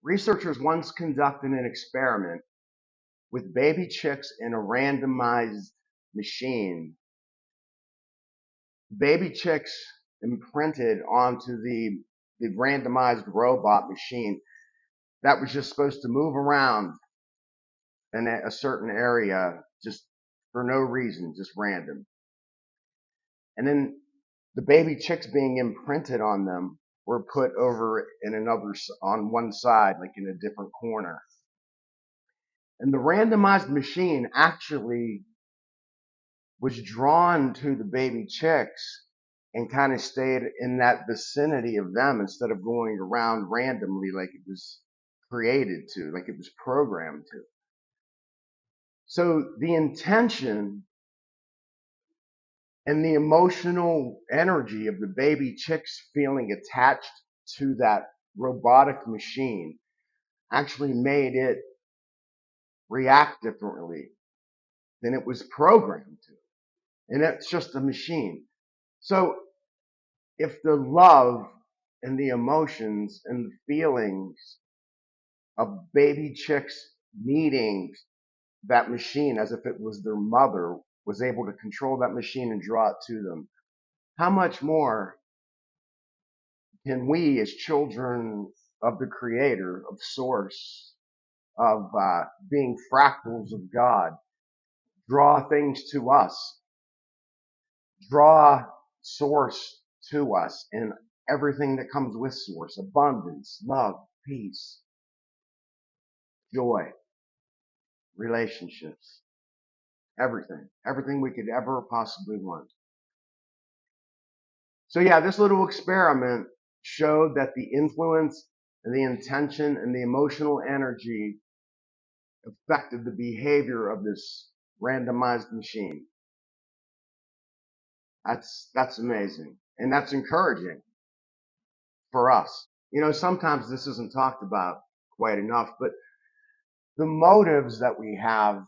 Researchers once conducted an experiment with baby chicks in a randomized machine. Baby chicks imprinted onto the randomized robot machine that was just supposed to move around in a certain area just for no reason, just random. And then the baby chicks being imprinted on them were put over in another, on one side, like in a different corner. And the randomized machine actually was drawn to the baby chicks and kind of stayed in that vicinity of them instead of going around randomly like it was created to, like it was programmed to. So the intention and the emotional energy of the baby chicks feeling attached to that robotic machine actually made it react differently than it was programmed to. And it's just a machine. So if the love and the emotions and the feelings of baby chicks needing that machine as if it was their mother was able to control that machine and draw it to them, how much more can we as children of the creator, of source, of being fractals of God, draw things to us, draw source to us and everything that comes with source, abundance, love, peace, joy, relationships, everything we could ever possibly want. So yeah, this little experiment showed that the influence and the intention and the emotional energy affected the behavior of this randomized machine. That's amazing. And that's encouraging for us. You know, sometimes this isn't talked about quite enough, but the motives that we have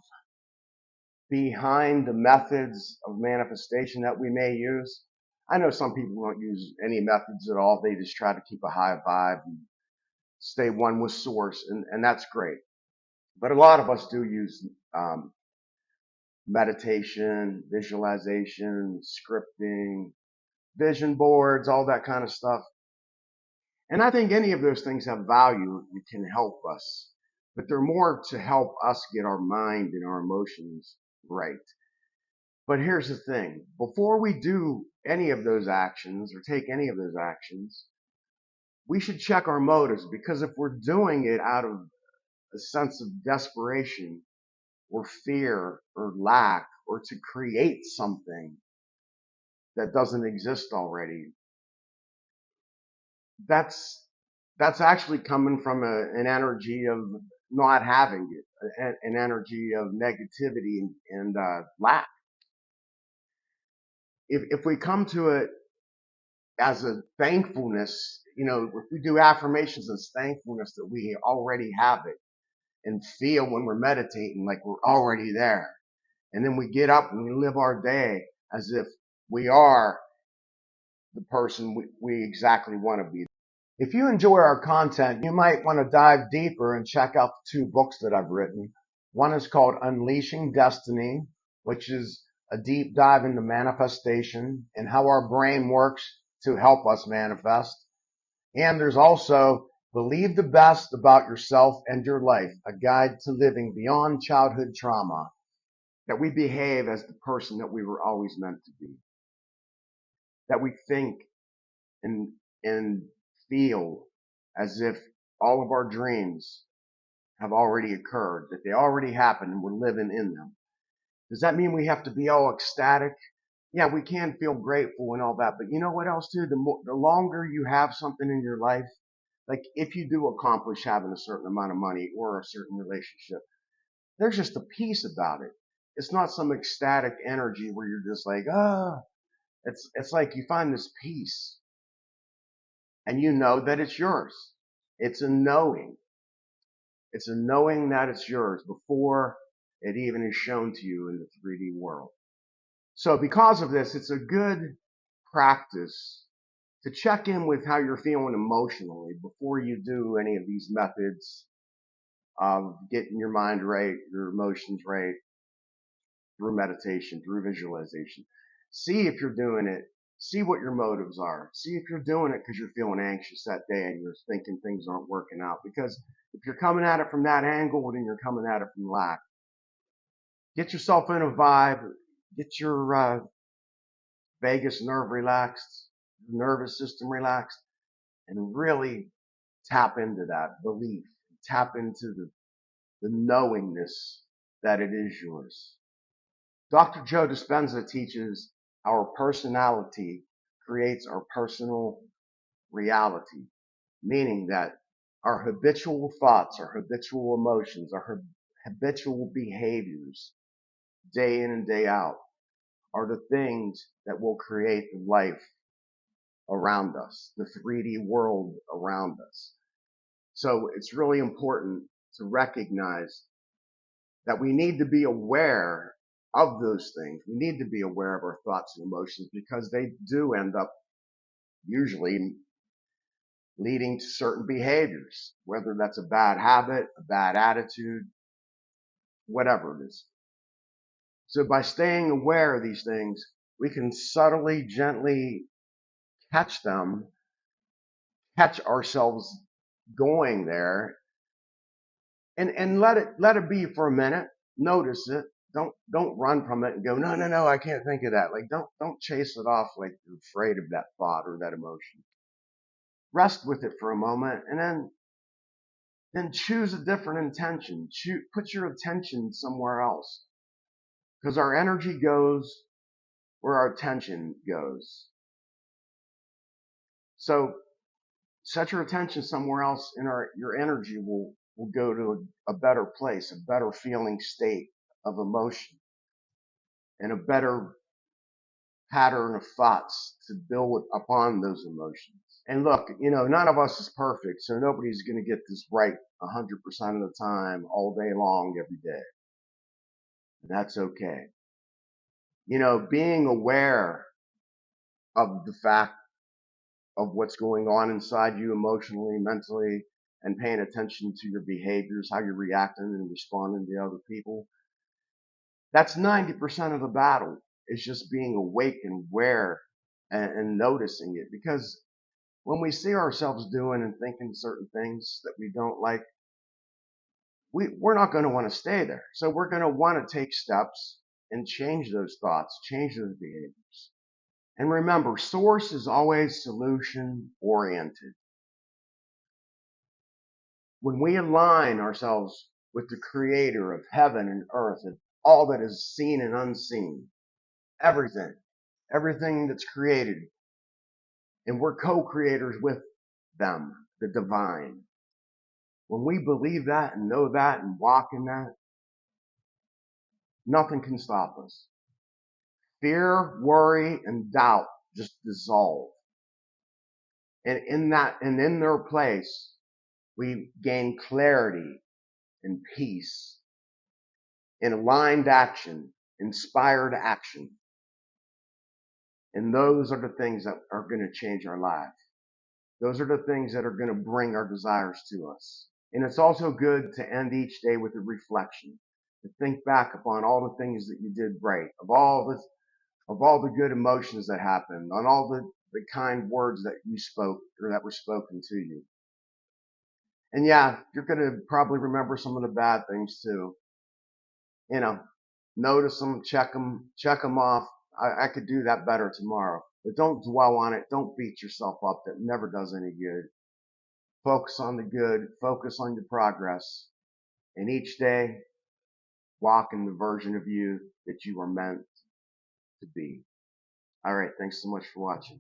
behind the methods of manifestation that we may use. I know some people don't use any methods at all. They just try to keep a high vibe and stay one with source, and that's great. But a lot of us do use meditation, visualization, scripting, vision boards, all that kind of stuff. And I think any of those things have value and can help us, but they're more to help us get our mind and our emotions right. But here's the thing. Before we do any of those actions or take any of those actions, we should check our motives, because if we're doing it out of a sense of desperation or fear or lack or to create something that doesn't exist already, that's actually coming from an energy of not having it, an energy of negativity and lack. If we come to it as a thankfulness, you know, if we do affirmations as thankfulness that we already have it and feel when we're meditating like we're already there. And then we get up and we live our day as if we are the person we exactly want to be. If you enjoy our content, you might want to dive deeper and check out the two books that I've written. One is called Unleashing Destiny, which is a deep dive into manifestation and how our brain works to help us manifest. And there's also Believe the Best About Yourself and Your Life, a guide to living beyond childhood trauma, that we behave as the person that we were always meant to be, that we think and, and feel as if all of our dreams have already occurred, that they already happened and we're living in them. Does that mean we have to be all ecstatic? Yeah, we can feel grateful and all that, but you know what else too? The longer you have something in your life, like if you do accomplish having a certain amount of money or a certain relationship, there's just a peace about it. It's not some ecstatic energy where you're just like, ah. It's like you find this peace and you know that it's yours. It's a knowing. It's a knowing that it's yours before it even is shown to you in the 3D world. So because of this, it's a good practice to check in with how you're feeling emotionally before you do any of these methods of getting your mind right, your emotions right, through meditation, through visualization. See if you're doing it. See what your motives are. See if you're doing it because you're feeling anxious that day and you're thinking things aren't working out. Because if you're coming at it from that angle, then you're coming at it from lack. Get yourself in a vibe. Get your vagus nerve relaxed, nervous system relaxed, and really tap into that belief. Tap into the knowingness that it is yours. Dr. Joe Dispenza teaches our personality creates our personal reality, meaning that our habitual thoughts, our habitual emotions, our habitual behaviors, day in and day out, are the things that will create the life around us, the 3D world around us. So it's really important to recognize that we need to be aware of those things. We need to be aware of our thoughts and emotions because they do end up usually leading to certain behaviors, whether that's a bad habit, a bad attitude, whatever it is. So by staying aware of these things, we can subtly, gently catch them, catch ourselves going there, and let it be for a minute. Notice it. Don't run from it and go, no, I can't think of that. Like don't chase it off like you're afraid of that thought or that emotion. Rest with it for a moment and then choose a different intention. Put your attention somewhere else. Because our energy goes where our attention goes. So set your attention somewhere else and your energy will go to a better place, a better feeling state of emotion, and a better pattern of thoughts to build upon those emotions. And look, none of us is perfect, so nobody's going to get this right 100% of the time, all day long, every day. And that's okay. Being aware of the fact of what's going on inside you emotionally, mentally, and paying attention to your behaviors, how you're reacting and responding to other people. That's 90% of the battle. Is just being awake and aware and noticing it. Because when we see ourselves doing and thinking certain things that we don't like, we're not going to want to stay there. So we're going to want to take steps and change those thoughts, change those behaviors. And remember, source is always solution oriented. When we align ourselves with the creator of heaven and earth and all that is seen and unseen, everything that's created, and we're co-creators with them, the divine. When we believe that and know that and walk in that, nothing can stop us. Fear, worry, and doubt just dissolve. And in their place, we gain clarity and peace in aligned action, inspired action. And those are the things that are going to change our lives. Those are the things that are going to bring our desires to us. And it's also good to end each day with a reflection, to think back upon all the things that you did right, of all the good emotions that happened, on all the kind words that you spoke or that were spoken to you. And yeah, you're going to probably remember some of the bad things too. Notice them, check them off. I could do that better tomorrow. But don't dwell on it. Don't beat yourself up. That never does any good. Focus on the good. Focus on your progress. And each day, walk in the version of you that you are meant to be. All right. Thanks so much for watching.